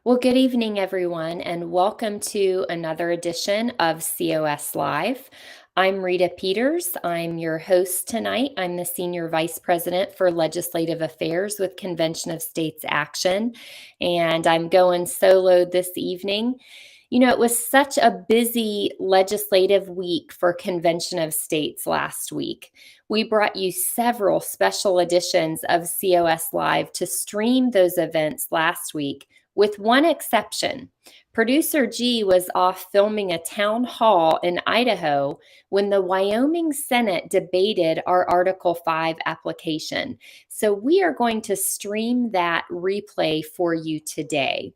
Well, good evening, everyone, and welcome to another edition of COS Live. I'm Rita Peters. I'm your host tonight. I'm the Senior Vice President for Legislative Affairs with Convention of States Action, and I'm going solo this evening. You know, it was such a busy legislative week for Convention of States last week. We brought you several special editions of COS Live to stream those events last week, with one exception. Producer G was off filming a town hall in Idaho when the Wyoming Senate debated our Article 5 application. So we are going to stream that replay for you today.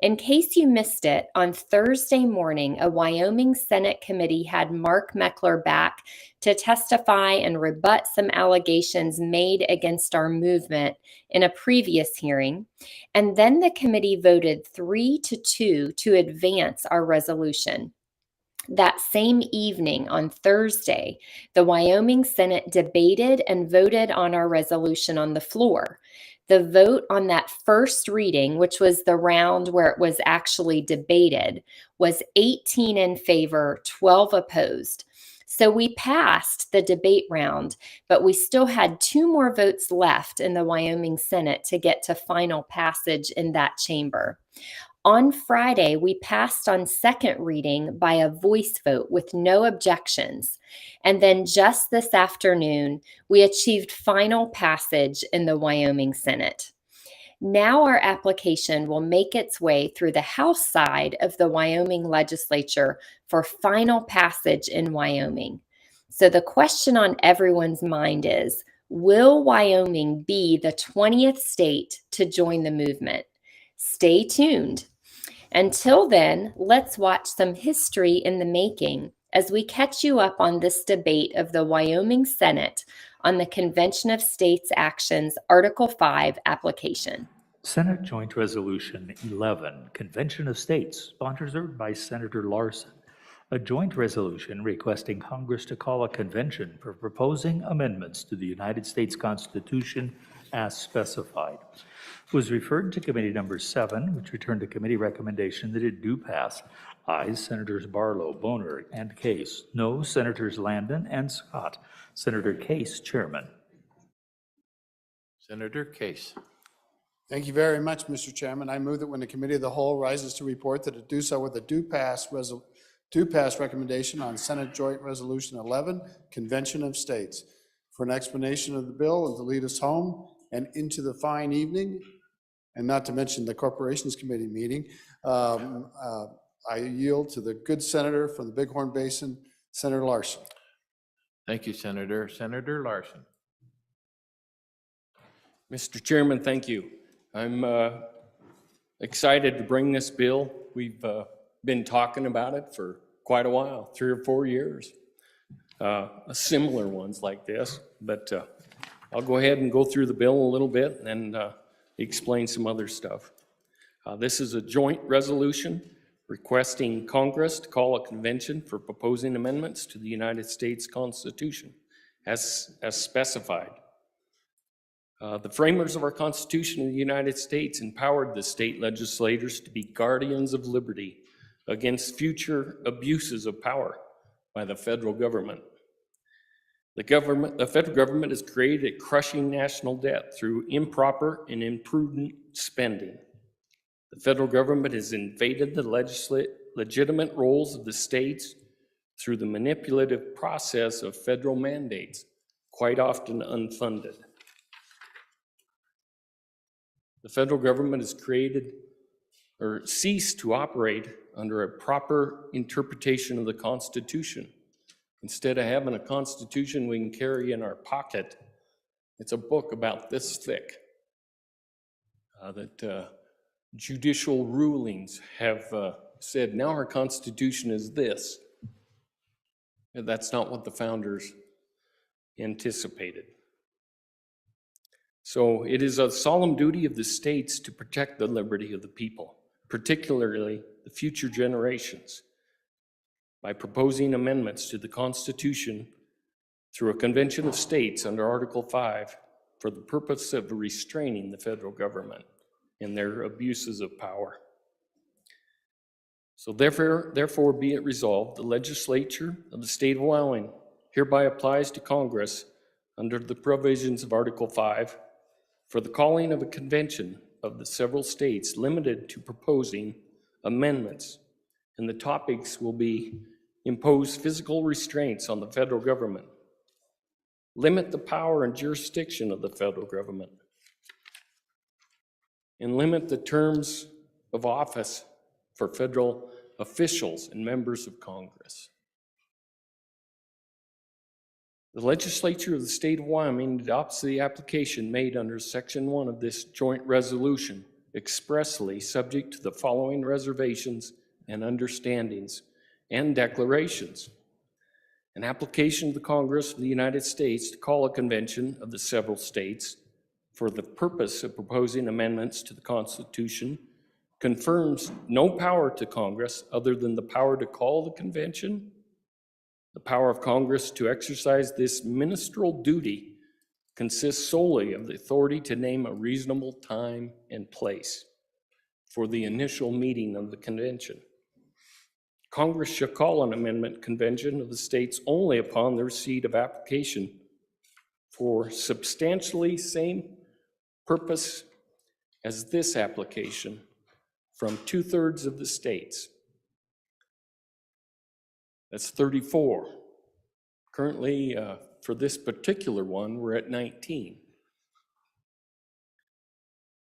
In case you missed it, on Thursday morning, a Wyoming Senate committee had Mark Meckler back to testify and rebut some allegations made against our movement in a previous hearing. And then the committee voted 3-2 to advance our resolution. That same evening on Thursday, the Wyoming Senate debated and voted on our resolution on the floor. The vote on that first reading, which was the round where it was actually debated, was 18 in favor, 12 opposed. So we passed the debate round, but we still had 2 more votes left in the Wyoming Senate to get to final passage in that chamber. On Friday, we passed on second reading by a voice vote with no objections. And then just this afternoon, we achieved final passage in the Wyoming Senate. Now our application will make its way through the House side of the Wyoming legislature for final passage in Wyoming. So the question on everyone's mind is, will Wyoming be the 20th state to join the movement? Stay tuned. Until then, let's watch some history in the making as we catch you up on this debate of the Wyoming Senate on the Convention of States Action's Article 5 application. Senate Joint Resolution 11, Convention of States, sponsored by Senator Larson. A joint resolution requesting Congress to call a convention for proposing amendments to the United States Constitution as specified. Was referred to Committee Number 7, which returned a committee recommendation that it do pass. Ayes, Senators Barlow, Boner, and Case. No, Senators Landon and Scott. Senator Case, Chairman. Senator Case. Thank you very much, Mr. Chairman. I move that when the Committee of the Whole rises to report, that it do so with a do pass recommendation on Senate Joint Resolution 11, Convention of States. For an explanation of the bill and to lead us home and into the fine evening, and not to mention the Corporations Committee meeting, I yield to the good senator from the Bighorn Basin, Senator Larson. Thank you, Senator. Senator Larson. Mr. Chairman, thank you. I'm excited to bring this bill. We've been talking about it for quite a while, 3 or 4 years. Similar ones like this, but I'll go ahead and go through the bill a little bit and explain some other stuff. This is a joint resolution requesting Congress to call a convention for proposing amendments to the United States Constitution as specified. The framers of our Constitution of the United States empowered the state legislators to be guardians of liberty against future abuses of power by the federal government. The federal government has created a crushing national debt through improper and imprudent spending. The federal government has invaded the legitimate roles of the states through the manipulative process of federal mandates, quite often unfunded. The federal government has created or ceased to operate under a proper interpretation of the Constitution. Instead of having a Constitution we can carry in our pocket, it's a book about this thick that judicial rulings have said, now our Constitution is this. And that's not what the founders anticipated. So it is a solemn duty of the states to protect the liberty of the people, particularly the future generations, by proposing amendments to the Constitution through a convention of states under Article 5 for the purpose of restraining the federal government in their abuses of power. So therefore be it resolved, the legislature of the state of Wyoming hereby applies to Congress under the provisions of Article 5 for the calling of a convention of the several states limited to proposing amendments, and the topics will be impose physical restraints on the federal government, limit the power and jurisdiction of the federal government, and limit the terms of office for federal officials and members of Congress. The legislature of the state of Wyoming adopts the application made under Section 1 of this joint resolution expressly subject to the following reservations and understandings and declarations. An application to the Congress of the United States to call a convention of the several states for the purpose of proposing amendments to the Constitution confirms no power to Congress other than the power to call the convention. The power of Congress to exercise this ministerial duty consists solely of the authority to name a reasonable time and place for the initial meeting of the convention. Congress shall call an amendment convention of the states only upon the receipt of application for substantially same purpose as this application from 2/3 of the states. That's 34. Currently, for this particular one, we're at 19.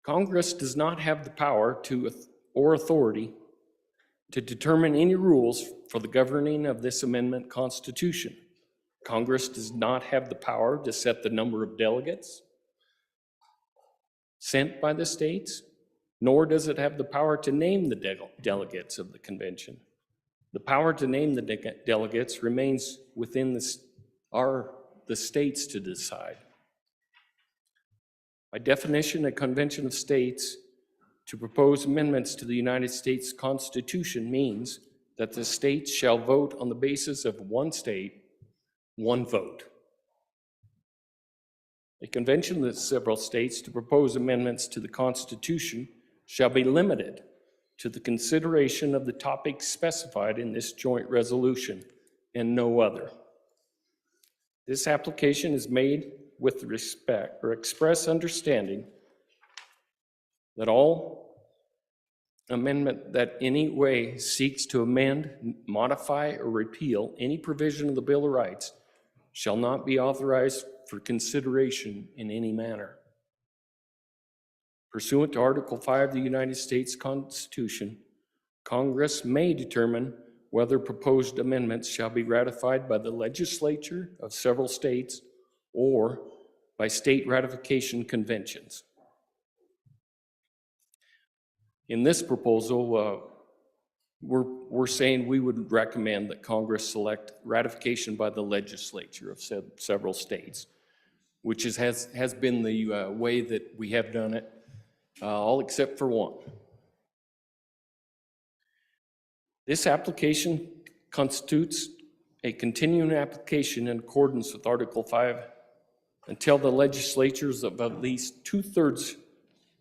Congress does not have the power to or authority to determine any rules for the governing of this amendment constitution. Congress does not have the power to set the number of delegates sent by the states, nor does it have the power to name the delegates of the convention. The power to name the delegates remains within the states to decide. By definition, a convention of states to propose amendments to the United States Constitution means that the states shall vote on the basis of one state, one vote. A convention of the several states to propose amendments to the Constitution shall be limited to the consideration of the topics specified in this joint resolution and no other. This application is made with respect or express understanding that all amendment that any way seeks to amend, modify, or repeal any provision of the Bill of Rights shall not be authorized for consideration in any manner. Pursuant to Article 5 of the United States Constitution, Congress may determine whether proposed amendments shall be ratified by the legislature of several states or by state ratification conventions. In this proposal, we're saying we would recommend that Congress select ratification by the legislature of several states, which has been the way that we have done it, all except for one. This application constitutes a continuing application in accordance with Article 5 until the legislatures of at least 2/3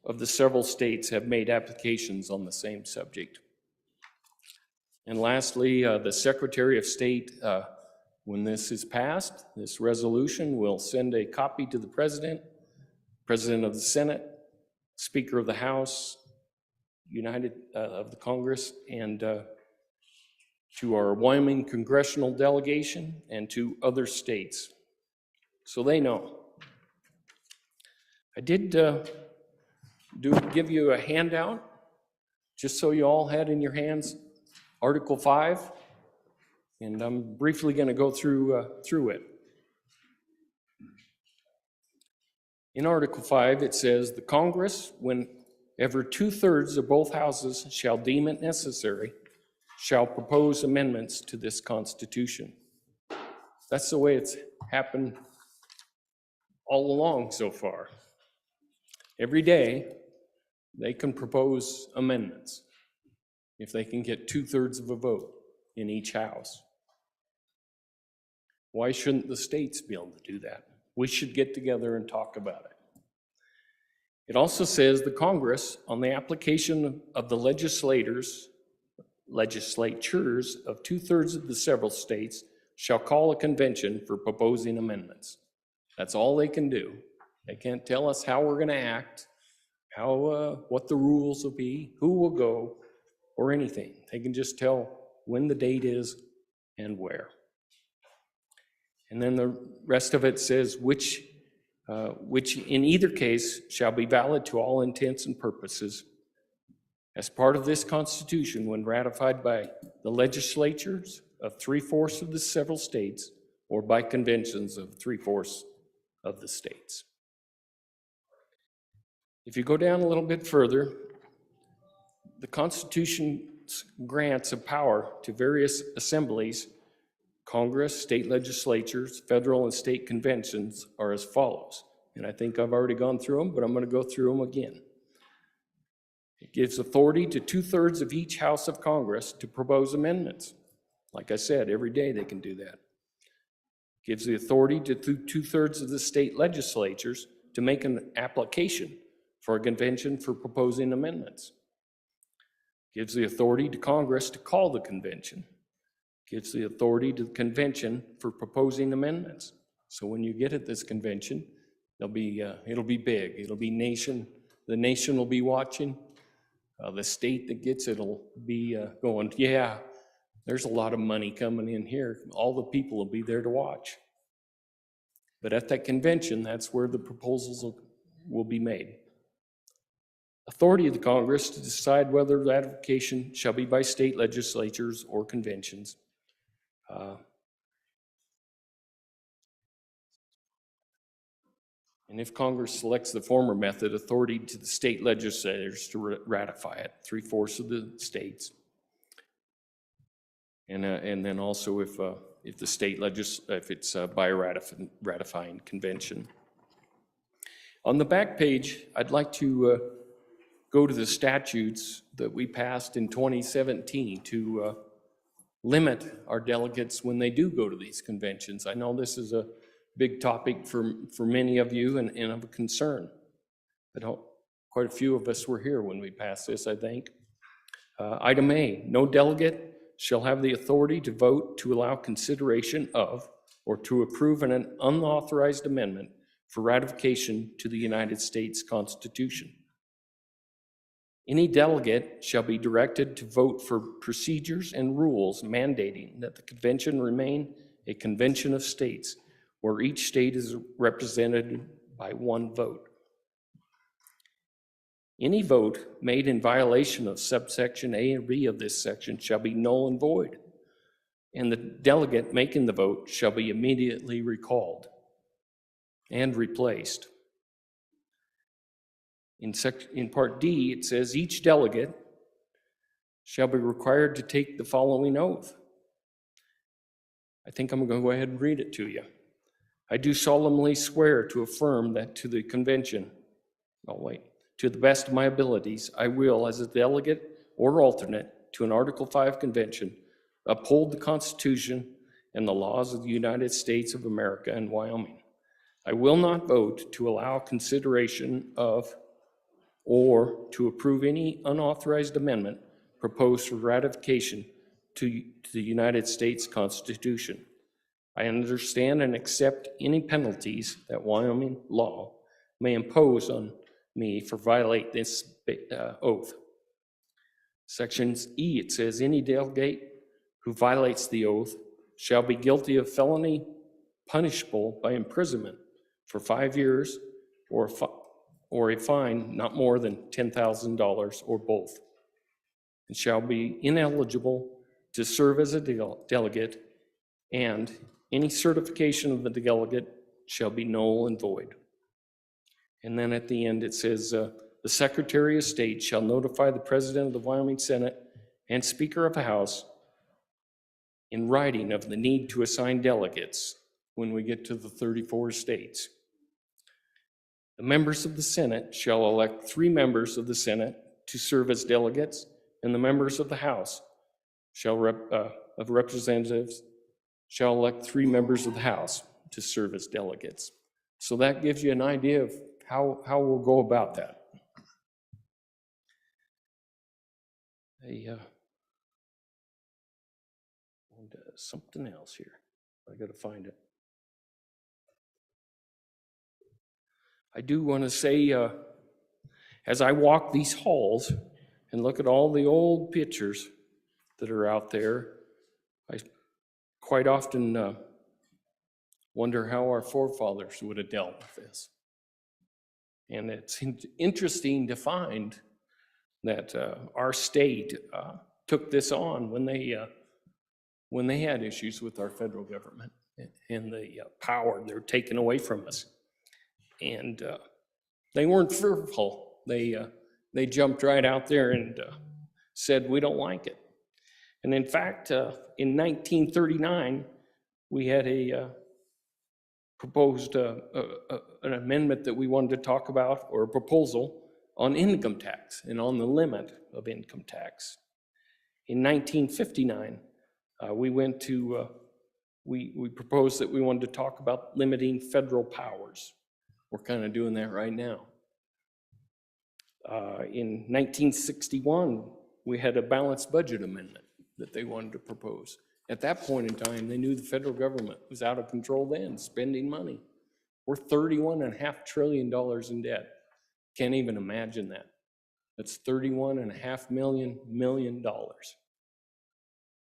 of the several states have made applications on the same subject. And lastly, the Secretary of State, when this is passed, this resolution will send a copy to the President, President of the Senate, Speaker of the House, of the Congress, and to our Wyoming congressional delegation and to other states, so they know. I did give you a handout, just so you all had in your hands Article 5, and I'm briefly going to go through it. In Article 5, it says, the Congress, whenever 2/3 of both houses shall deem it necessary, shall propose amendments to this Constitution. That's the way it's happened all along so far. Every day, they can propose amendments if they can get 2/3 of a vote in each house. Why shouldn't the states be able to do that? We should get together and talk about it. It also says the Congress, on the application of the legislatures of 2/3 of the several states, shall call a convention for proposing amendments. That's all they can do. They can't tell us how we're going to act, what the rules will be, who will go, or anything. They can just tell when the date is and where. And then the rest of it says which in either case shall be valid to all intents and purposes as part of this Constitution when ratified by the legislatures of 3/4 of the several states or by conventions of 3/4 of the states. If you go down a little bit further, the Constitution's grants of power to various assemblies, Congress, state legislatures, federal and state conventions are as follows. And I think I've already gone through them, but I'm going to go through them again. It gives authority to 2/3 of each house of Congress to propose amendments. Like I said, every day they can do that. It gives the authority to 2/3 of the state legislatures to make an application for a convention for proposing amendments. It gives the authority to Congress to call the convention. It gives the authority to the convention for proposing amendments. So when you get at this convention, it'll be big. It'll be the nation will be watching. The state that gets it will be going, yeah, there's a lot of money coming in here. All the people will be there to watch. But at that convention, that's where the proposals will be made. Authority of the Congress to decide whether ratification shall be by state legislatures or conventions. And if Congress selects the former method, authority to the state legislators to ratify it, 3/4 of the states. And then also if the state if it's by a ratifying convention. On the back page, I'd like to go to the statutes that we passed in 2017 to limit our delegates when they do go to these conventions. I know this is a big topic for many of you and of a concern. But quite a few of us were here when we passed this, I think. Item A, no delegate shall have the authority to vote to allow consideration of or to approve an unauthorized amendment for ratification to the United States Constitution. Any delegate shall be directed to vote for procedures and rules mandating that the convention remain a convention of states where each state is represented by one vote. Any vote made in violation of subsection A and B of this section shall be null and void, and the delegate making the vote shall be immediately recalled and replaced. In Part D, it says each delegate shall be required to take the following oath. I think I'm going to go ahead and read it to you. I do solemnly swear to affirm that to the convention, to the best of my abilities, I will, as a delegate or alternate to an Article 5 convention, uphold the Constitution and the laws of the United States of America and Wyoming. I will not vote to allow consideration of or to approve any unauthorized amendment proposed for ratification to the United States Constitution. I understand and accept any penalties that Wyoming law may impose on me for violate this oath. Sections E, it says any delegate who violates the oath shall be guilty of felony punishable by imprisonment for 5 years or a fine not more than $10,000 or both, and shall be ineligible to serve as a delegate, and any certification of the delegate shall be null and void. And then at the end it says, the Secretary of State shall notify the President of the Wyoming Senate and Speaker of the House in writing of the need to assign delegates when we get to the 34 states. The members of the Senate shall elect 3 members of the Senate to serve as delegates, and the members of the House of Representatives shall elect 3 members of the House to serve as delegates. So that gives you an idea of how we'll go about that. Something else here. I got to find it. I do want to say, as I walk these halls and look at all the old pictures that are out there, I quite often wonder how our forefathers would have dealt with this. And it's interesting to find that our state took this on when they had issues with our federal government and the power they're taking away from us. And they weren't fearful. They jumped right out there and said, we don't like it. And in fact, in 1939, we had proposed an amendment that we wanted to talk about, or a proposal on income tax and on the limit of income tax. In 1959, we proposed that we wanted to talk about limiting federal powers. We're kind of doing that right now. In 1961, we had a balanced budget amendment that they wanted to propose. At that point in time, they knew the federal government was out of control then, spending money. We're $31.5 trillion in debt. Can't even imagine that. That's $31.5 million.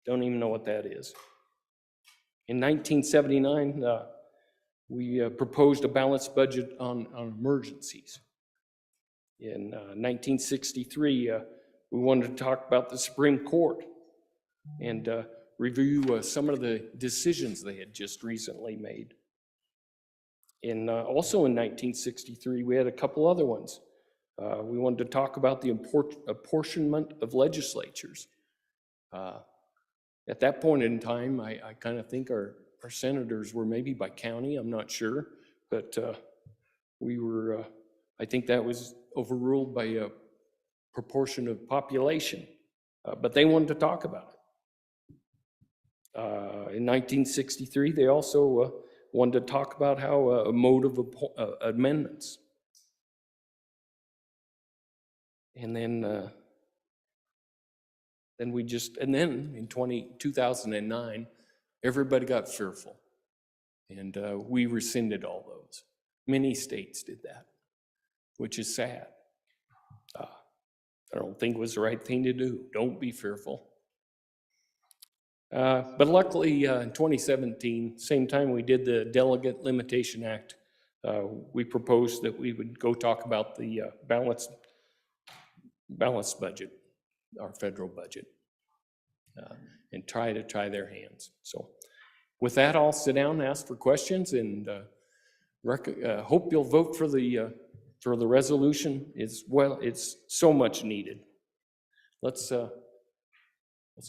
Don't even know what that is. In 1979, we proposed a balanced budget on emergencies. In 1963, we wanted to talk about the Supreme Court and review some of the decisions they had just recently made. And also in 1963, we had a couple other ones. We wanted to talk about the apportionment of legislatures. At that point in time, I kind of think our senators were maybe by county, I'm not sure, but we were, I think that was overruled by a proportion of population, but they wanted to talk about it. In 1963, they also wanted to talk about how a mode of amendments. And then in 2009, everybody got fearful, and we rescinded all those. Many states did that, which is sad. I don't think it was the right thing to do. Don't be fearful. But luckily, in 2017, same time we did the Delegate Limitation Act, we proposed that we would go talk about the balanced budget, our federal budget, and try their hands. So with that, I'll sit down and ask for questions, and hope you'll vote for the resolution. It's so much needed. Let's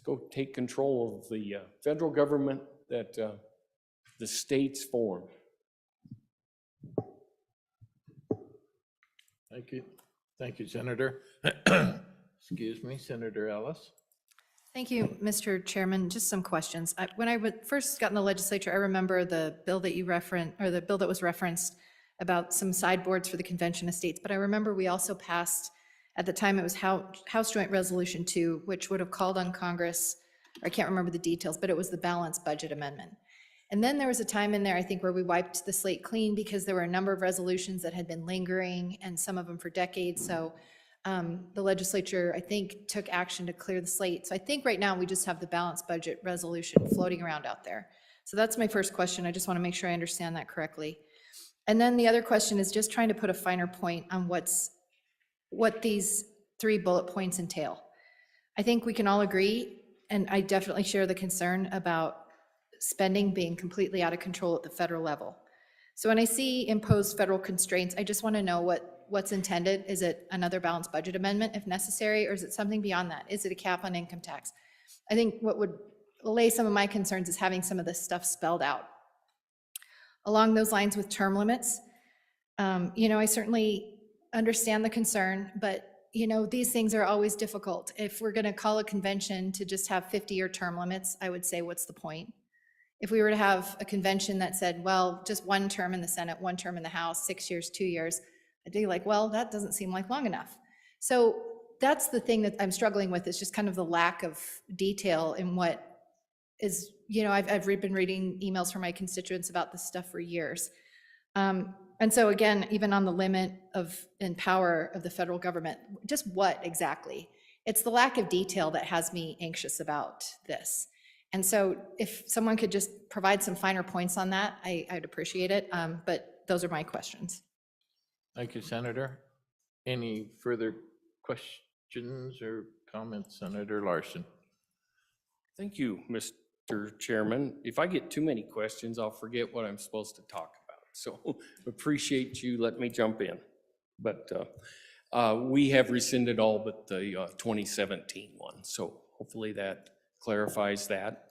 go take control of the federal government that the states form. Thank you. Thank you, Senator. Excuse me, Senator Ellis. Thank you, Mr. Chairman. Just some questions. When I first got in the legislature, I remember the bill that you referenced, or the bill that was referenced about some sideboards for the Convention of States. But I remember we also passed, at the time it was House Joint Resolution 2, which would have called on Congress, or I can't remember the details, but it was the balanced budget amendment. And then there was a time in there, I think, where we wiped the slate clean because there were a number of resolutions that had been lingering, and some of them for decades. So the legislature, I think, took action to clear the slate. So I think right now we just have the balanced budget resolution floating around out there. So that's my first question. I just want to make sure I understand that correctly. And then the other question is just trying to put a finer point on what these 3 bullet points entail. I think we can all agree, and I definitely share the concern about spending being completely out of control at the federal level. So when I see imposed federal constraints, I just want to know what's intended. Is it another balanced budget amendment if necessary, or is it something beyond that? Is it a cap on income tax? I think what would allay some of my concerns is having some of this stuff spelled out. Along those lines with term limits, I certainly understand the concern, but these things are always difficult. If we're going to call a convention to just have 50-year term limits, I would say, what's the point? if we were to have a convention that said, well, just one term in the Senate, one term in the House, 6 years, 2 years, I'd be like, well, that doesn't seem like long enough. So that's the thing that I'm struggling with, is just kind of the lack of detail in what is, I've been reading emails from my constituents about this stuff for years. And so again, even on the limit of and power of the federal government, just what exactly? It's the lack of detail that has me anxious about this. And so if someone could just provide some finer points on that, I'd appreciate it. But those are my questions. Thank you, Senator. Any further questions or comments, Senator Larson? Thank you, Mr. Chairman. If I get too many questions, I'll forget what I'm supposed to talk about. So appreciate you letting me jump in. But we have rescinded all but the 2017 one. So hopefully that clarifies that.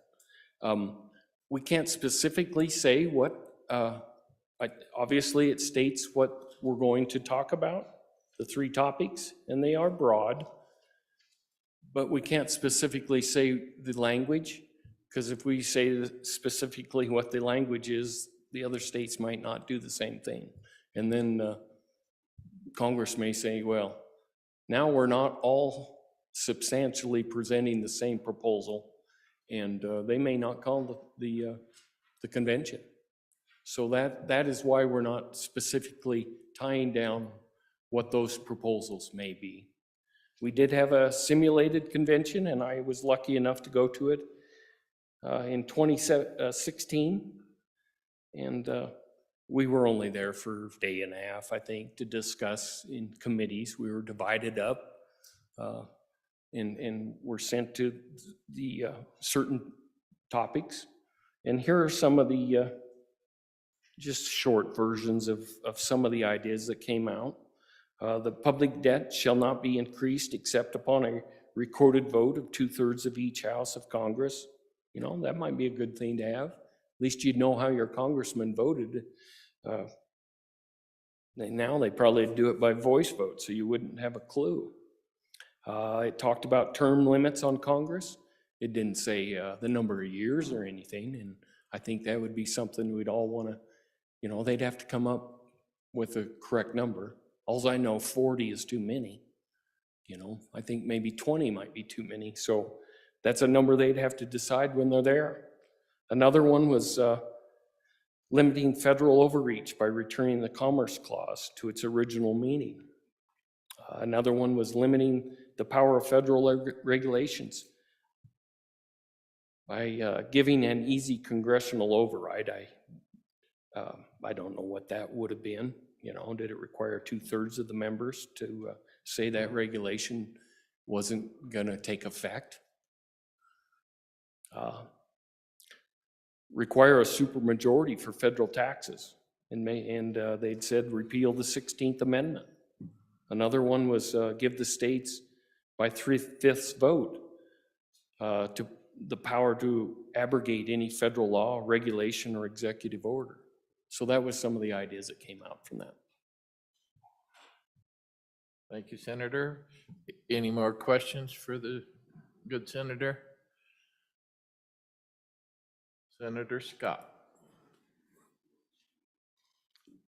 We can't specifically say what, obviously it states what we're going to talk about, the 3 topics, and they are broad. But we can't specifically say the language, because if we say specifically what the language is, the other states might not do the same thing. And then Congress may say, well, now we're not all substantially presenting the same proposal, and they may not call the convention. So that is why we're not specifically tying down what those proposals may be. We did have a simulated convention, and I was lucky enough to go to it in 2016. And we were only there for a day and a half, I think, to discuss in committees. We were divided up and were sent to the certain topics. And here are some of the just short versions of some of the ideas that came out. The public debt shall not be increased except upon a recorded vote of 2/3 of each house of Congress. That might be a good thing to have. At least you'd know how your congressman voted. Now they probably do it by voice vote, so you wouldn't have a clue. It talked about term limits on Congress. It didn't say the number of years or anything, and I think that would be something we'd all want to, they'd have to come up with a correct number. All I know, 40 is too many. I think maybe 20 might be too many. So that's a number they'd have to decide when they're there. Another one was limiting federal overreach by returning the Commerce Clause to its original meaning. Another one was limiting the power of federal regulations by giving an easy congressional override. I don't know what that would have been. Did it require 2/3 of the members to say that regulation wasn't going to take effect? Require a supermajority for federal taxes, and they'd said repeal the 16th Amendment. Another one was give the states by 3/5 vote to the power to abrogate any federal law, regulation, or executive order. So that was some of the ideas that came out from that. Thank you, Senator. Any more questions for the good senator? Senator Scott.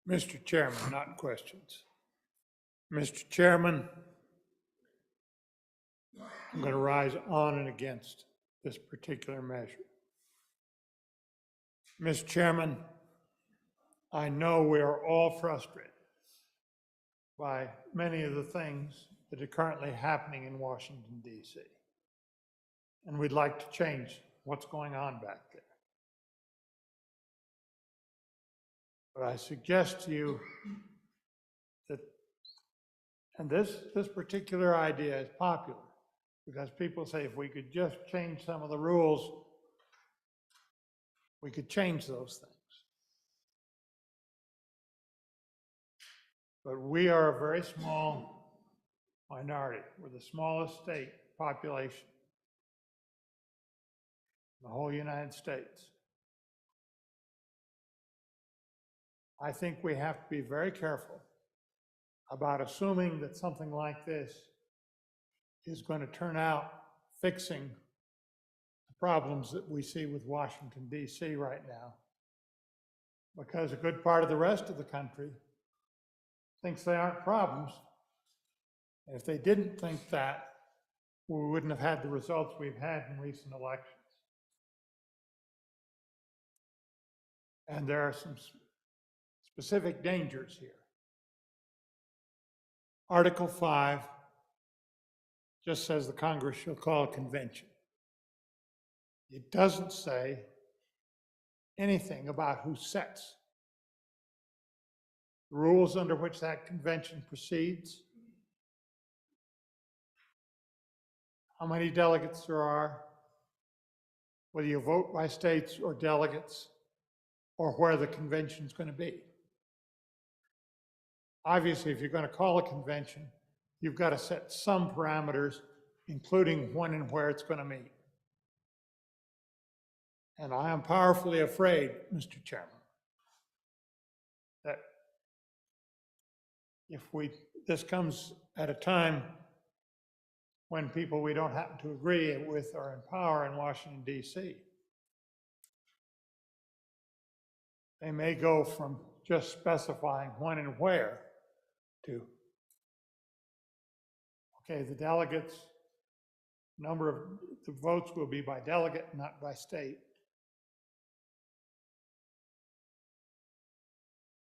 Mr. Chairman, not questions. Mr. Chairman, I'm going to rise on and against this particular measure. Mr. Chairman, I know we are all frustrated by many of the things that are currently happening in Washington, D.C. And we'd like to change what's going on back there. But I suggest to you that, and this particular idea is popular because people say if we could just change some of the rules, we could change those things. But we are a very small minority. We're the smallest state population in the whole United States. I think we have to be very careful about assuming that something like this is going to turn out fixing the problems that we see with Washington, D.C. right now, because a good part of the rest of the country thinks they aren't problems. And if they didn't think that, we wouldn't have had the results we've had in recent elections. And there are some specific dangers here. Article 5 just says the Congress shall call a convention. It doesn't say anything about who sets the rules under which that convention proceeds, how many delegates there are, whether you vote by states or delegates, or where the convention is going to be. Obviously, if you're going to call a convention, you've got to set some parameters, including when and where it's going to meet. And I am powerfully afraid, Mr. Chairman, that if this comes at a time when people we don't happen to agree with are in power in Washington, D.C., they may go from just specifying when and where to, okay, the delegates, number of the votes will be by delegate, not by state.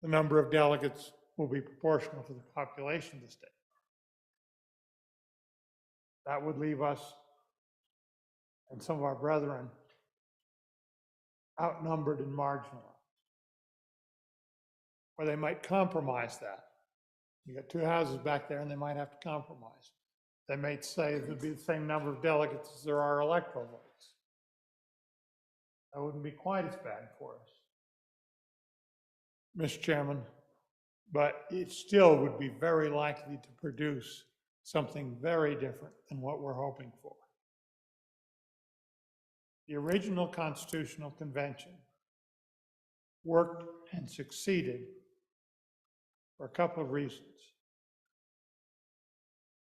The number of delegates will be proportional to the population of the state. That would leave us and some of our brethren outnumbered and marginalized. Or they might compromise that. You got two houses back there and they might have to compromise. They might say there'll be the same number of delegates as there are electoral votes. That wouldn't be quite as bad for us, Mr. Chairman, but it still would be very likely to produce something very different than what we're hoping for. The original Constitutional Convention worked and succeeded for a couple of reasons.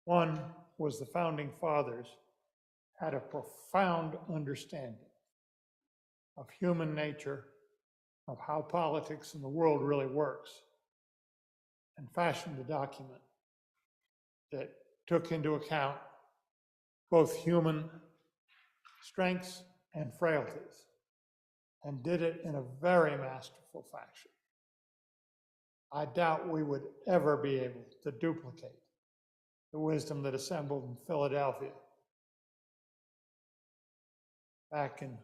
One was the Founding Fathers had a profound understanding of human nature, of how politics in the world really works, and fashioned a document that took into account both human strengths and frailties, and did it in a very masterful fashion. I doubt we would ever be able to duplicate the wisdom that assembled in Philadelphia back in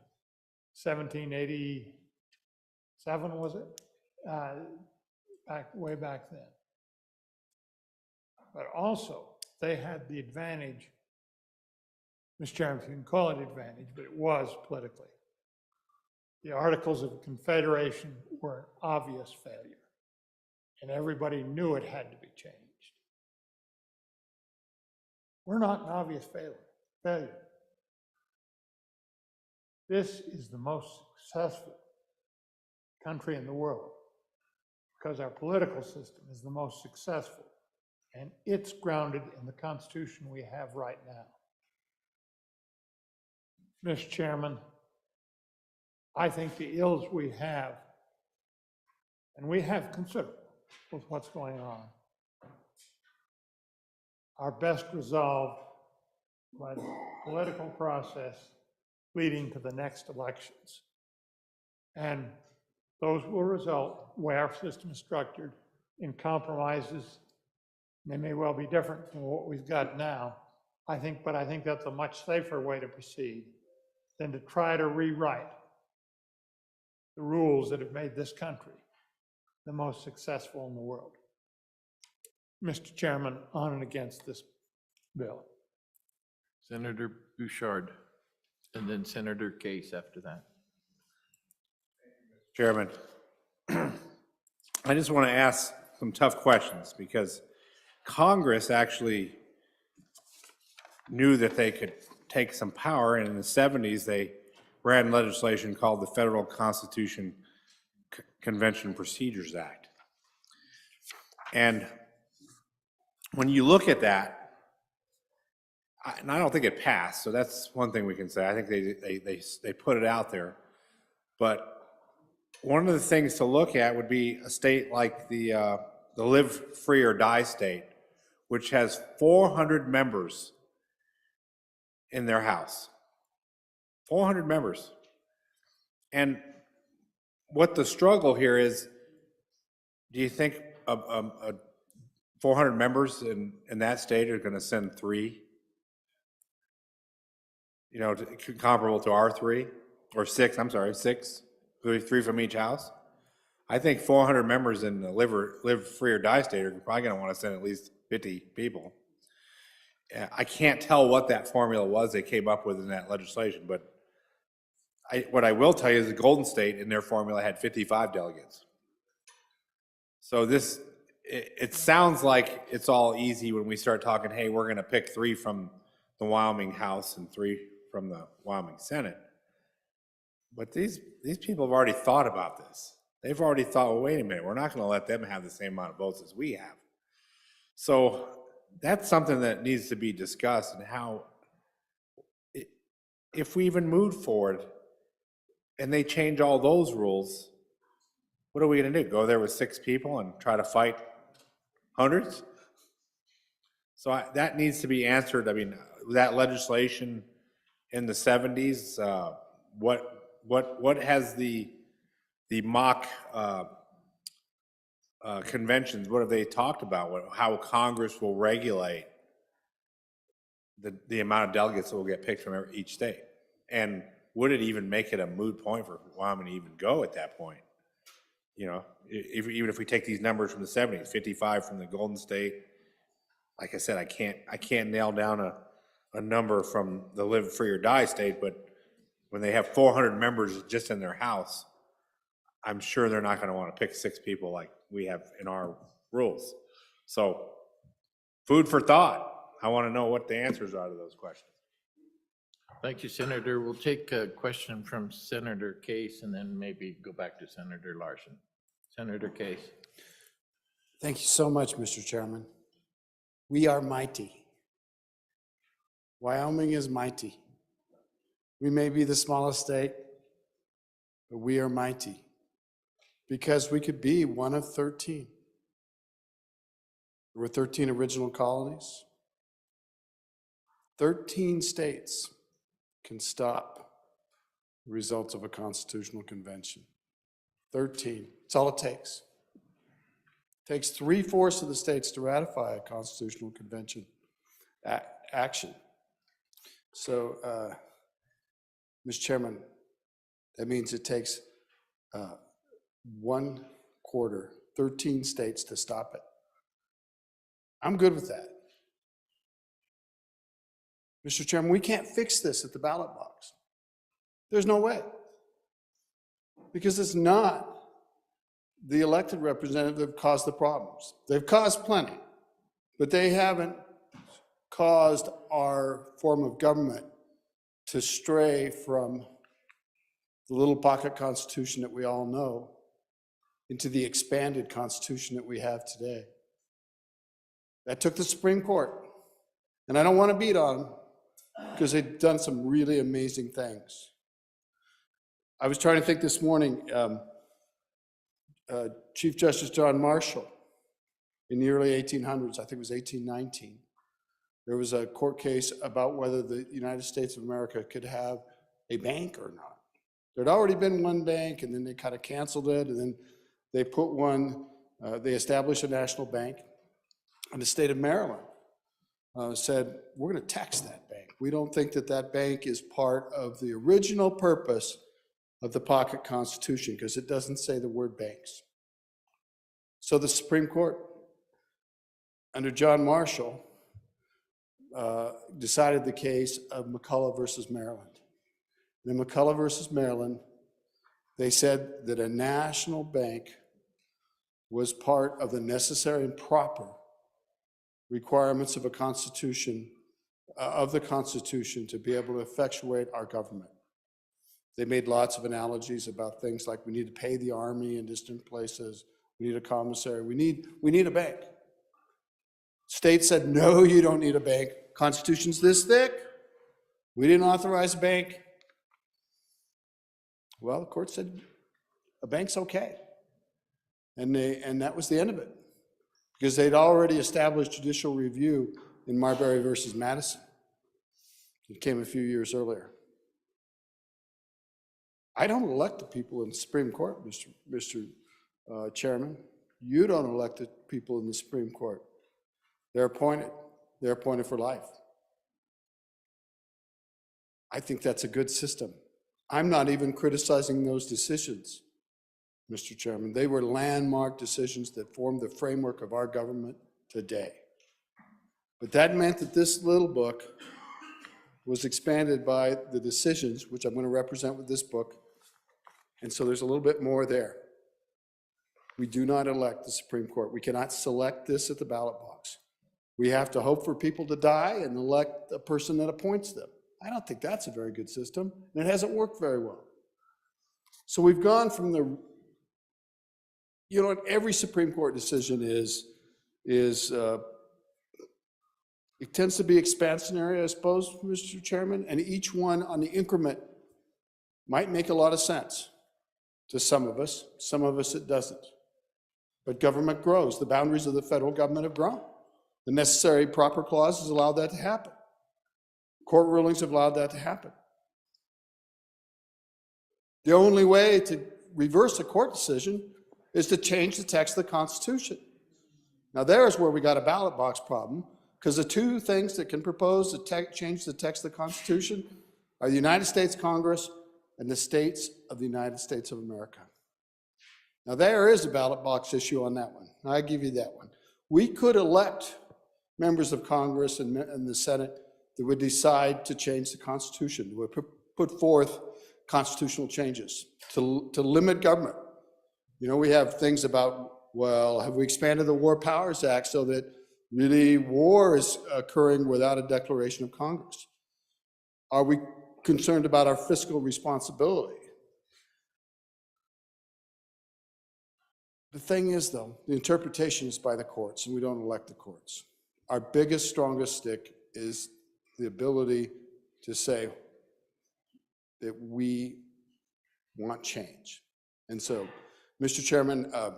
1787, was it? Way back then. But also, they had the advantage, Mr. Chairman, if you can call it advantage, but it was politically. The Articles of Confederation were an obvious failure, and everybody knew it had to be changed. We're not an obvious failure. This is the most successful country in the world because our political system is the most successful, and it's grounded in the Constitution we have right now. Mr. Chairman, I think the ills we have, and we have considerable with what's going on, are best resolved by the political process leading to the next elections. And those will result, the way our system is structured, in compromises. They may well be different from what we've got now, but I think that's a much safer way to proceed than to try to rewrite the rules that have made this country the most successful in the world. Mr. Chairman, on and against this bill. Senator Bouchard, and then Senator Case after that. Chairman, I just want to ask some tough questions because Congress actually knew that they could take some power, and in the 70s they ran legislation called the Federal Constitution Convention Procedures Act. And when you look at that, and I don't think it passed, so that's one thing we can say. I think they put it out there. But one of the things to look at would be a state like the Live Free or Die state, which has 400 members in their House. 400 members. And what the struggle here is, do you think 400 members in that state are going to send 3? You know, comparable to our 3, or 6, I'm sorry, 6, 3 from each house. I think 400 members in the Live Free or Die state are probably going to want to send at least 50 people. I can't tell what that formula was they came up with in that legislation, but what I will tell you is the Golden State in their formula had 55 delegates. So it sounds like it's all easy when we start talking, hey, we're going to pick 3 from the Wyoming House and 3 from the Wyoming Senate. But these people have already thought about this. They've already thought, well, wait a minute, we're not going to let them have the same amount of votes as we have. So that's something that needs to be discussed, and how, if we even move forward and they change all those rules, what are we going to do? Go there with 6 people and try to fight hundreds? So that needs to be answered. I mean, that legislation in the 70s, what has the mock conventions, what have they talked about? How Congress will regulate the amount of delegates that will get picked from each state? And would it even make it a moot point for Wyoming to even go at that point? You know, even if we take these numbers from the 70s, 55 from the Golden State, like I said, I can't nail down a number from the Live Free or Die state, but when they have 400 members just in their house, I'm sure they're not going to want to pick 6 people like we have in our rules. So, food for thought. I want to know what the answers are to those questions. Thank you, Senator. We'll take a question from Senator Case and then maybe go back to Senator Larson. Senator Case. Thank you so much, Mr. Chairman. We are mighty. Wyoming is mighty. We may be the smallest state, but we are mighty because we could be one of 13. There were 13 original colonies. 13 states can stop the results of a constitutional convention. 13. That's all it takes. It takes 3/4 of the states to ratify a constitutional convention action. So, Mr. Chairman, that means it takes 1/4, 13 states to stop it. I'm good with that. Mr. Chairman, we can't fix this at the ballot box. There's no way. Because it's not the elected representative that caused the problems. They've caused plenty, but they haven't caused our form of government to stray from the little pocket constitution that we all know into the expanded constitution that we have today. That took the Supreme Court. And I don't want to beat on them because they've done some really amazing things. I was trying to think this morning, Chief Justice John Marshall, in the early 1800s, I think it was 1819, there was a court case about whether the United States of America could have a bank or not. There'd already been one bank, and then they kind of canceled it, and then they put one, they established a national bank, and the state of Maryland said, we're going to tax that bank. We don't think that that bank is part of the original purpose of the pocket constitution because it doesn't say the word banks. So the Supreme Court, under John Marshall, decided the case of McCulloch versus Maryland. In McCulloch versus Maryland, they said that a national bank was part of the necessary and proper requirements of a constitution, of the Constitution, to be able to effectuate our government. They made lots of analogies about things like we need to pay the army in distant places, we need a commissary, we need a bank. State said, no, you don't need a bank. Constitution's this thick. We didn't authorize a bank. Well, the court said a bank's okay. And that was the end of it, because they'd already established judicial review in Marbury versus Madison. It came a few years earlier. I don't elect the people in the Supreme Court, Mr. Chairman. You don't elect the people in the Supreme Court. They're appointed. They're appointed for life. I think that's a good system. I'm not even criticizing those decisions, Mr. Chairman. They were landmark decisions that formed the framework of our government today. But that meant that this little book was expanded by the decisions, which I'm going to represent with this book. And so there's a little bit more there. We do not elect the Supreme Court. We cannot select this at the ballot box. We have to hope for people to die and elect a person that appoints them. I don't think that's a very good system, and it hasn't worked very well. So we've gone from the, you know, every Supreme Court decision it tends to be expansionary, I suppose, Mr. Chairman, and each one on the increment might make a lot of sense to some of us it doesn't. But government grows. The boundaries of the federal government have grown. The necessary proper clauses allowed that to happen. Court rulings have allowed that to happen. The only way to reverse a court decision is to change the text of the Constitution. Now there's where we got a ballot box problem, because the two things that can propose to change the text of the Constitution are the United States Congress and the states of the United States of America. Now there is a ballot box issue on that one. I give you that one. We could elect members of Congress and the Senate that would decide to change the Constitution, would put forth constitutional changes to limit government. You know, we have things about, well, have we expanded the War Powers Act so that really war is occurring without a declaration of Congress? Are we concerned about our fiscal responsibility? The thing is, though, the interpretation is by the courts, and we don't elect the courts. Our biggest, strongest stick is the ability to say that we want change. And so, Mr. Chairman, I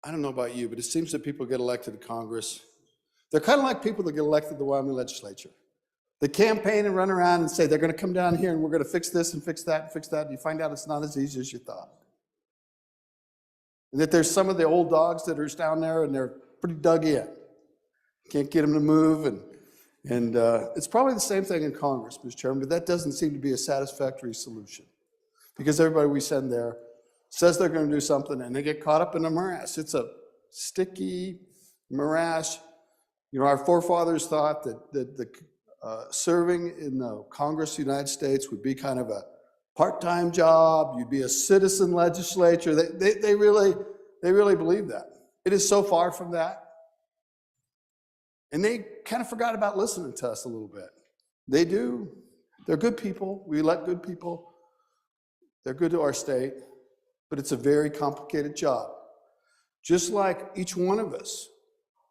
don't know about you, but it seems that people get elected to Congress. They're kind of like people that get elected to the Wyoming legislature. They campaign and run around and say, they're going to come down here and we're going to fix this and fix that and fix that. And you find out it's not as easy as you thought. And that there's some of the old dogs that are down there and they're pretty dug in. Can't get them to move. And it's probably the same thing in Congress, Mr. Chairman, but that doesn't seem to be a satisfactory solution. Because everybody we send there says they're going to do something and they get caught up in a morass. It's a sticky morass. You know, our forefathers thought that serving in the Congress of the United States would be kind of a part-time job. You'd be a citizen legislature. They really believe that. It is so far from that. And they kind of forgot about listening to us a little bit. They do. They're good people. We elect good people. They're good to our state. But it's a very complicated job. Just like each one of us,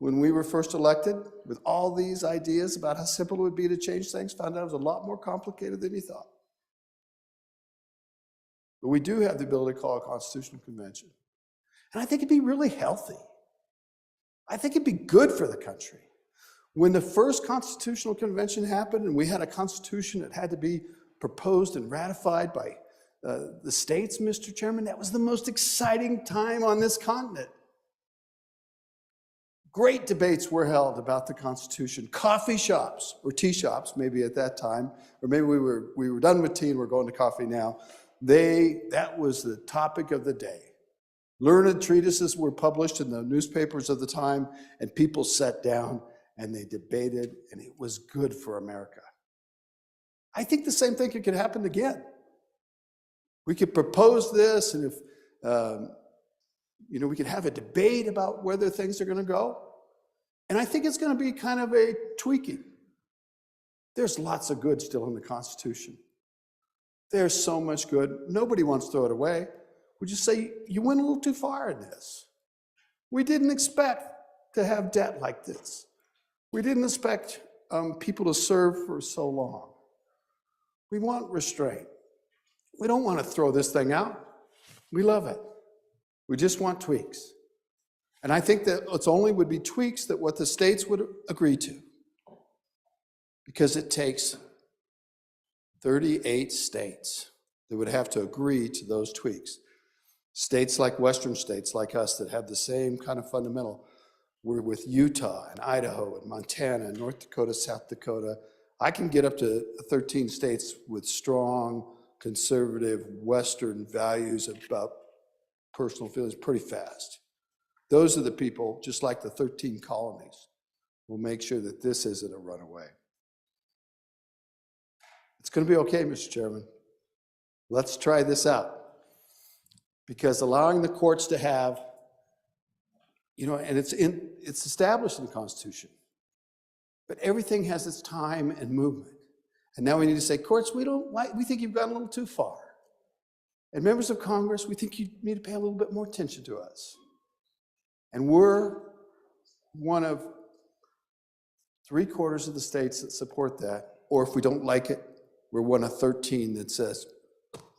when we were first elected, with all these ideas about how simple it would be to change things, found out it was a lot more complicated than you thought. But we do have the ability to call a constitutional convention. And I think it'd be really healthy. I think it'd be good for the country. When the first constitutional convention happened and we had a constitution that had to be proposed and ratified by the states, Mr. Chairman, that was the most exciting time on this continent. Great debates were held about the Constitution. Coffee shops, or tea shops, maybe at that time, or maybe we were done with tea and we're going to coffee now. That was the topic of the day. Learned treatises were published in the newspapers of the time, and people sat down and they debated, and it was good for America. I think the same thing could happen again. We could propose this, and if we could have a debate about whether things are going to go. And I think it's going to be kind of a tweaking. There's lots of good still in the Constitution. There's so much good. Nobody wants to throw it away. We just say, you went a little too far in this. We didn't expect to have debt like this. We didn't expect people to serve for so long. We want restraint. We don't want to throw this thing out. We love it. We just want tweaks. And I think that it's only would be tweaks that what the states would agree to, because it takes 38 states that would have to agree to those tweaks. States like Western states like us that have the same kind of fundamental. We're with Utah and Idaho and Montana and North Dakota, South Dakota. I can get up to 13 states with strong, conservative, Western values about personal feelings pretty fast. Those are the people, just like the 13 colonies, will make sure that this isn't a runaway. It's going to be okay, Mr. Chairman. Let's try this out. Because allowing the courts to have, and it's established in the Constitution, but everything has its time and movement. And now we need to say, courts, we think you've gone a little too far. And members of Congress, we think you need to pay a little bit more attention to us. And we're one of 3/4 of the states that support that. Or if we don't like it, we're one of 13 that says,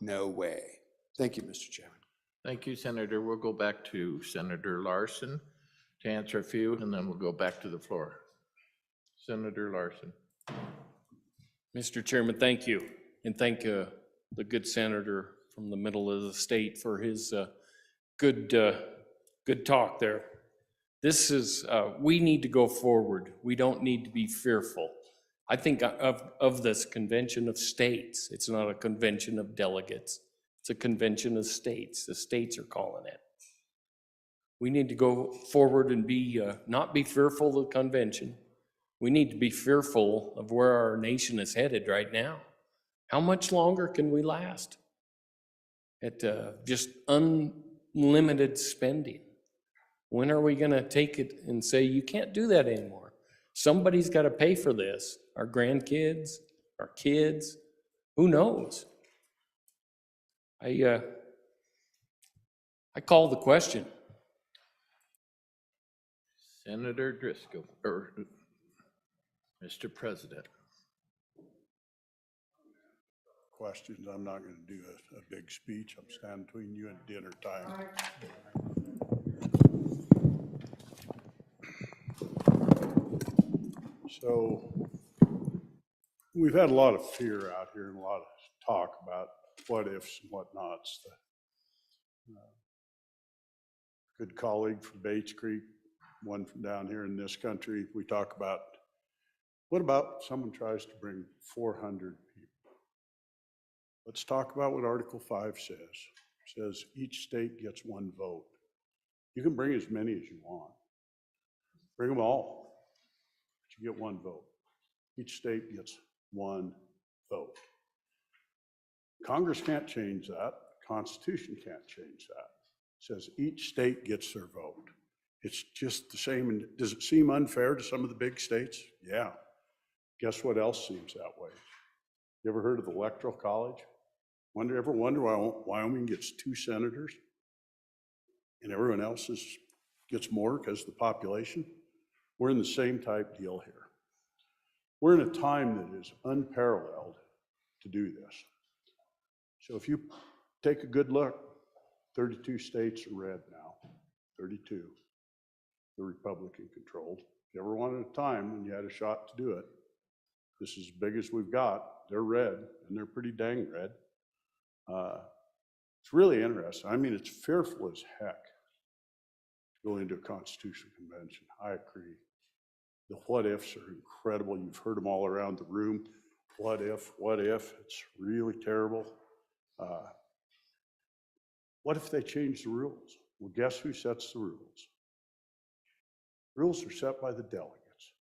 no way. Thank you, Mr. Chairman. Thank you, Senator. We'll go back to Senator Larson to answer a few, and then we'll go back to the floor. Senator Larson. Mr. Chairman, thank you. And thank the good senator from the middle of the state for his good talk there. This is, we need to go forward. We don't need to be fearful. I think of this convention of states. It's not a convention of delegates. It's a convention of states. The states are calling it. We need to go forward and not be fearful of the convention. We need to be fearful of where our nation is headed right now. How much longer can we last at just unlimited spending? When are we going to take it and say, you can't do that anymore? Somebody's got to pay for this. Our grandkids, our kids, who knows? I call the question. Senator Driscoll, or Mr. President. Questions. I'm not going to do a big speech. I'm standing between you and dinner time. So we've had a lot of fear out here and a lot of talk about what ifs and what nots. The good colleague from Bates Creek, one from down here in this country, we talk about, what about someone tries to bring 400 people? Let's talk about what Article 5 says. It says each state gets one vote. You can bring as many as you want. Bring them all, but you get one vote. Each state gets one vote. Congress can't change that. The Constitution can't change that. It says each state gets their vote. It's just the same. And does it seem unfair to some of the big states? Yeah. Guess what else seems that way? You ever heard of the Electoral College? Ever wonder why Wyoming gets 2 senators and everyone else gets more because of the population? We're in the same type deal here. We're in a time that is unparalleled to do this. So if you take a good look, 32 states are red now, 32. They're Republican controlled. If you ever wanted a time when you had a shot to do it, this is as big as we've got. They're red, and they're pretty dang red. It's really interesting. I mean, it's fearful as heck to go into a constitutional convention. I agree. The what ifs are incredible. You've heard them all around the room. What if? It's really terrible. What if they change the rules? Well, guess who sets the rules? Rules are set by the delegates.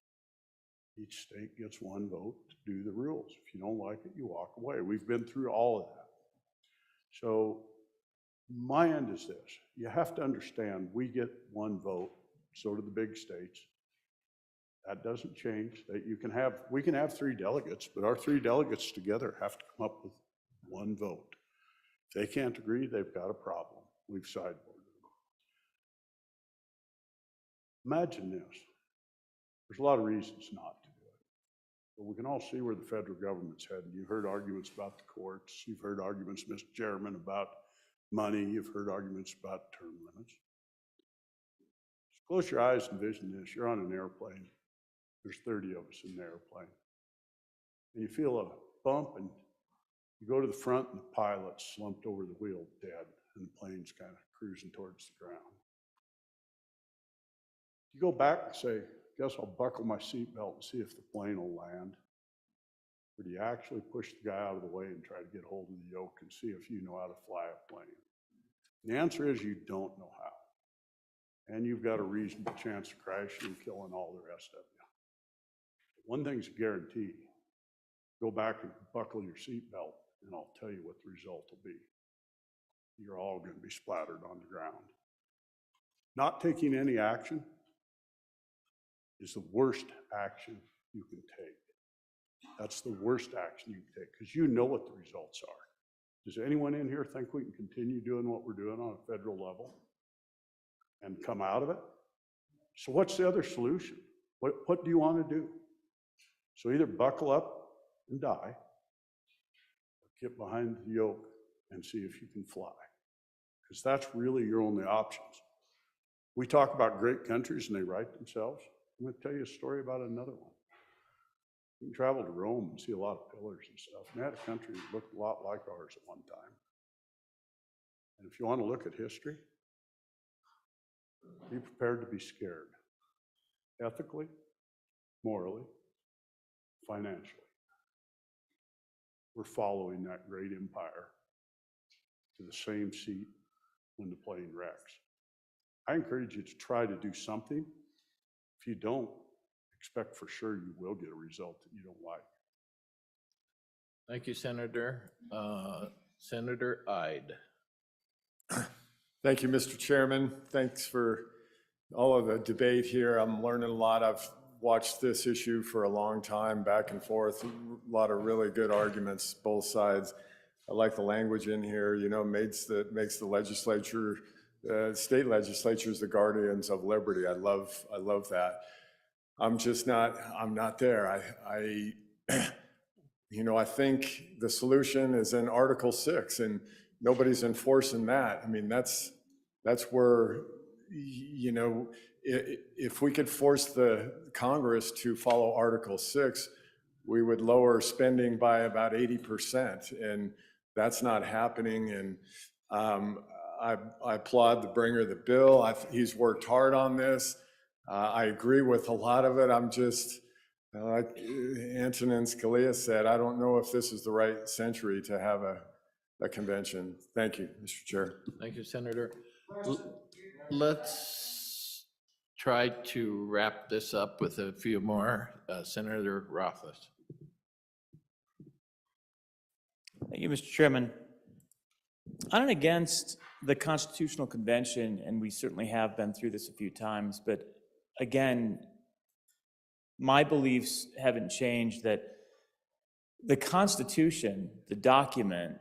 Each state gets one vote to do the rules. If you don't like it, you walk away. We've been through all of that. So my end is this. You have to understand we get one vote, so do the big states. That doesn't change. We can have 3 delegates, but our 3 delegates together have to come up with one vote. If they can't agree, they've got a problem. We've sideboarded them. Imagine this. There's a lot of reasons not to do it. But we can all see where the federal government's heading. You've heard arguments about the courts. You've heard arguments, Mr. Chairman, about money. You've heard arguments about term limits. Just close your eyes and envision this. You're on an airplane. There's 30 of us in the airplane. And you feel a bump and you go to the front and the pilot's slumped over the wheel dead and the plane's kind of cruising towards the ground. You go back and say, guess I'll buckle my seatbelt and see if the plane will land. Or do you actually push the guy out of the way and try to get hold of the yoke and see if you know how to fly a plane? And the answer is you don't know how. And you've got a reasonable chance of crashing and killing all the rest of you. One thing's a guarantee. Go back and buckle your seatbelt and I'll tell you what the result will be. You're all going to be splattered on the ground. Not taking any action is the worst action you can take. That's the worst action you can take because you know what the results are. Does anyone in here think we can continue doing what we're doing on a federal level and come out of it? So what's the other solution? What do you want to do? So either buckle up and die, or get behind the yoke and see if you can fly. Because that's really your only options. We talk about great countries and they write themselves. I'm going to tell you a story about another one. You can travel to Rome and see a lot of pillars and stuff. And they had a country that looked a lot like ours at one time. And if you want to look at history, be prepared to be scared. Ethically, morally, financially. We're following that great empire to the same seat when the plane wrecks. I encourage you to try to do something. If you don't, expect for sure you will get a result that you don't like. Thank you, Senator. Senator Ide. Thank you, Mr. Chairman. Thanks for all of the debate here. I'm learning a lot. I've watched this issue for a long time, back and forth, a lot of really good arguments, both sides. I like the language in here, you know, makes the legislature, state legislatures the guardians of liberty. I love that. I'm not there. I think the solution is in Article 6 and nobody's enforcing that. I mean, that's where, you know, if we could force the Congress to follow Article 6, we would lower spending by about 80%, and that's not happening. And I applaud the bringer of the bill. He's worked hard on this. I agree with a lot of it. I'm just, like Antonin Scalia said, I don't know if this is the right century to have a convention. Thank you, Mr. Chair. Thank you, Senator. Let's try to wrap this up with a few more. Senator Rothfuss. Thank you, Mr. Chairman. On and against the Constitutional Convention, and we certainly have been through this a few times, but again, my beliefs haven't changed that the Constitution, the document,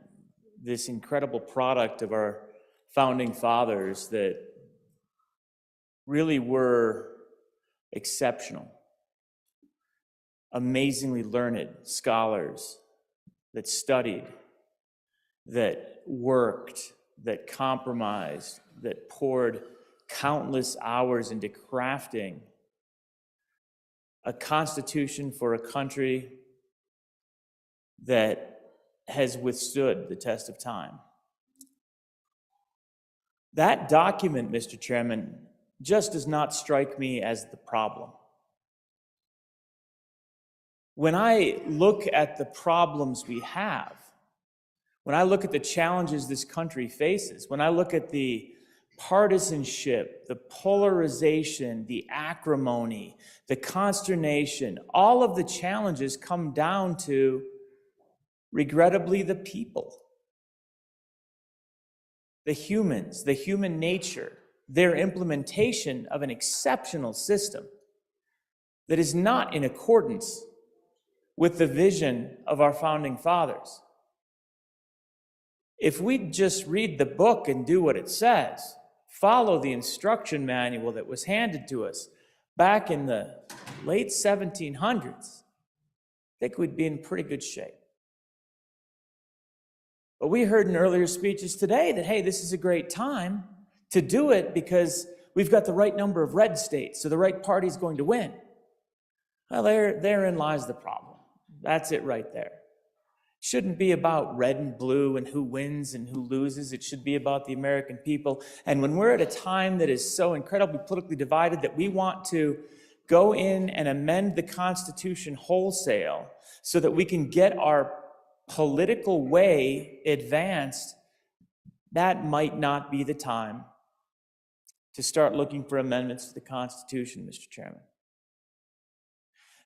this incredible product of our founding fathers that really were exceptional, amazingly learned scholars that studied, that worked, that compromised, that poured countless hours into crafting a constitution for a country that has withstood the test of time. That document, Mr. Chairman, just does not strike me as the problem. When I look at the problems we have, when I look at the challenges this country faces, when I look at the partisanship, the polarization, the acrimony, the consternation, all of the challenges come down to, regrettably, the people, the humans, the human nature, their implementation of an exceptional system that is not in accordance with the vision of our founding fathers. If we just read the book and do what it says, follow the instruction manual that was handed to us back in the late 1700s, I think we'd be in pretty good shape. But we heard in earlier speeches today that, hey, this is a great time to do it because we've got the right number of red states, so the right party's going to win. Well, therein lies the problem. That's it right there. It shouldn't be about red and blue and who wins and who loses. It should be about the American people. And when we're at a time that is so incredibly politically divided that we want to go in and amend the Constitution wholesale so that we can get our political way advanced, that might not be the time to start looking for amendments to the Constitution, Mr. Chairman.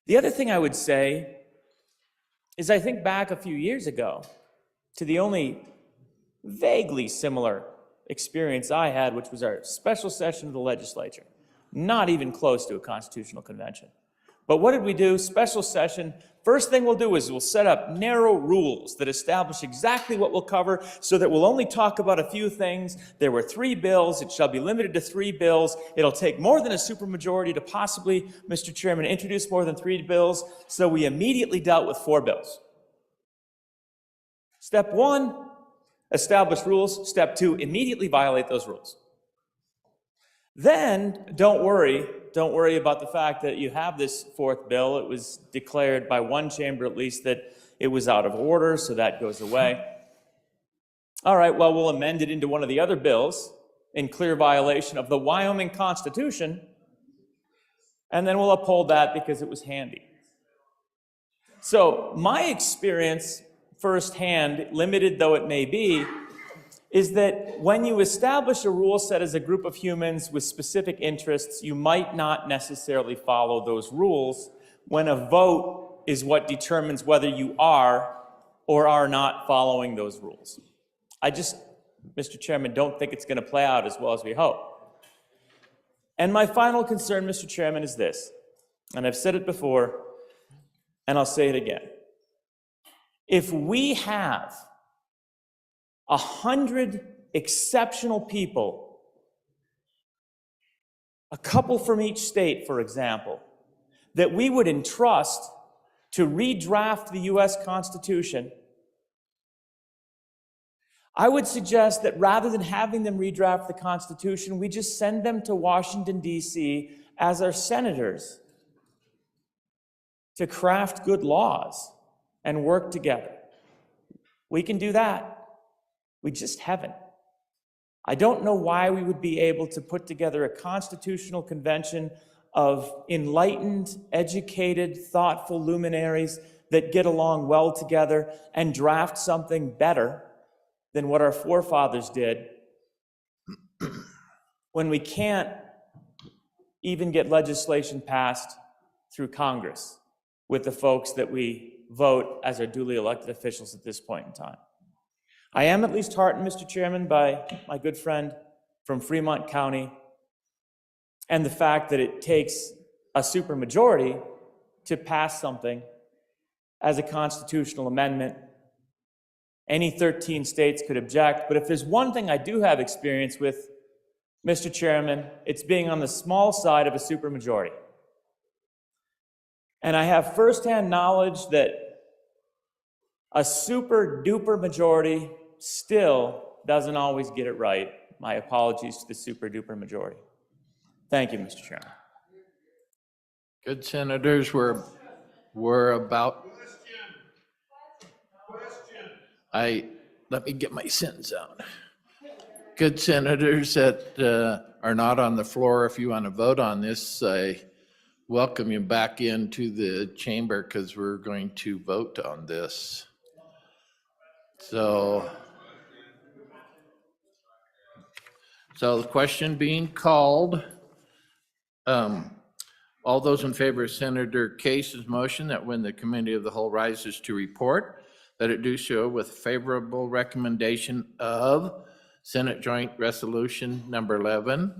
The other thing I would say is I think back a few years ago to the only vaguely similar experience I had, which was our special session of the legislature. Not even close to a constitutional convention. But what did we do? Special session. First thing we'll do is we'll set up narrow rules that establish exactly what we'll cover so that we'll only talk about a few things. There were 3 bills. It shall be limited to 3 bills. It'll take more than a supermajority to possibly, Mr. Chairman, introduce more than 3 bills. So we immediately dealt with 4 bills. Step 1, establish rules. Step 2, immediately violate those rules. Then, don't worry about the fact that you have this 4th bill. It was declared by one chamber, at least, that it was out of order, so that goes away. All right, well, we'll amend it into one of the other bills in clear violation of the Wyoming Constitution, and then we'll uphold that because it was handy. So, my experience firsthand, limited though it may be, is that when you establish a rule set as a group of humans with specific interests, you might not necessarily follow those rules when a vote is what determines whether you are or are not following those rules. I just, Mr. Chairman, don't think it's going to play out as well as we hope. And my final concern, Mr. Chairman, is this, and I've said it before, and I'll say it again. If we have 100 exceptional people, a couple from each state, for example, that we would entrust to redraft the U.S. Constitution, I would suggest that rather than having them redraft the Constitution, we just send them to Washington, D.C. as our senators to craft good laws and work together. We can do that. We just haven't. I don't know why we would be able to put together a constitutional convention of enlightened, educated, thoughtful luminaries that get along well together and draft something better than what our forefathers did when we can't even get legislation passed through Congress with the folks that we vote as our duly elected officials at this point in time. I am at least heartened, Mr. Chairman, by my good friend from Fremont County and the fact that it takes a supermajority to pass something as a constitutional amendment. Any 13 states could object, but if there's one thing I do have experience with, Mr. Chairman, it's being on the small side of a supermajority. And I have firsthand knowledge that a super duper majority still doesn't always get it right. My apologies to the super duper majority. Thank you, Mr. Chairman. Good, senators. We're about. Let me get my sentence out. Good, senators that are not on the floor, if you want to vote on this, I welcome you back into the chamber because we're going to vote on this. So the question being called, all those in favor of Senator Case's motion that when the committee of the whole rises to report, that it do so with favorable recommendation of Senate Joint Resolution number 11,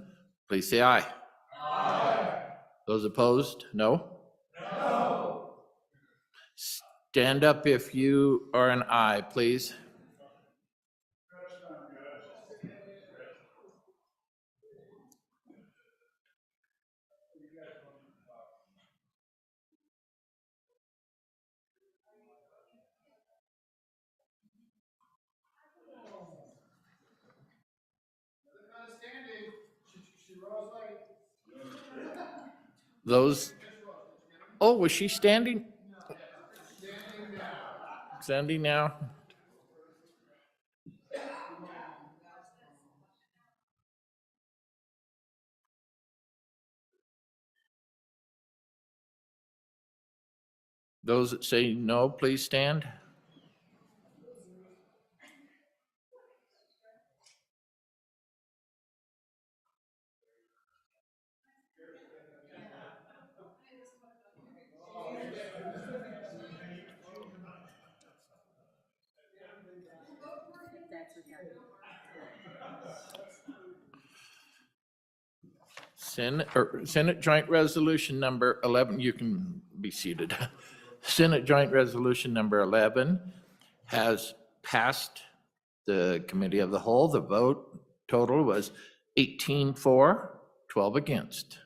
please say aye. Aye. Those opposed, no? No. Stand up if you are an aye, please. Those, oh, was she standing? Standing now? Those that say no, please stand. Senate Joint Resolution number 11, you can be seated. Senate Joint Resolution number 11 has passed the Committee of the Whole. The vote total was 18 for, 12 against.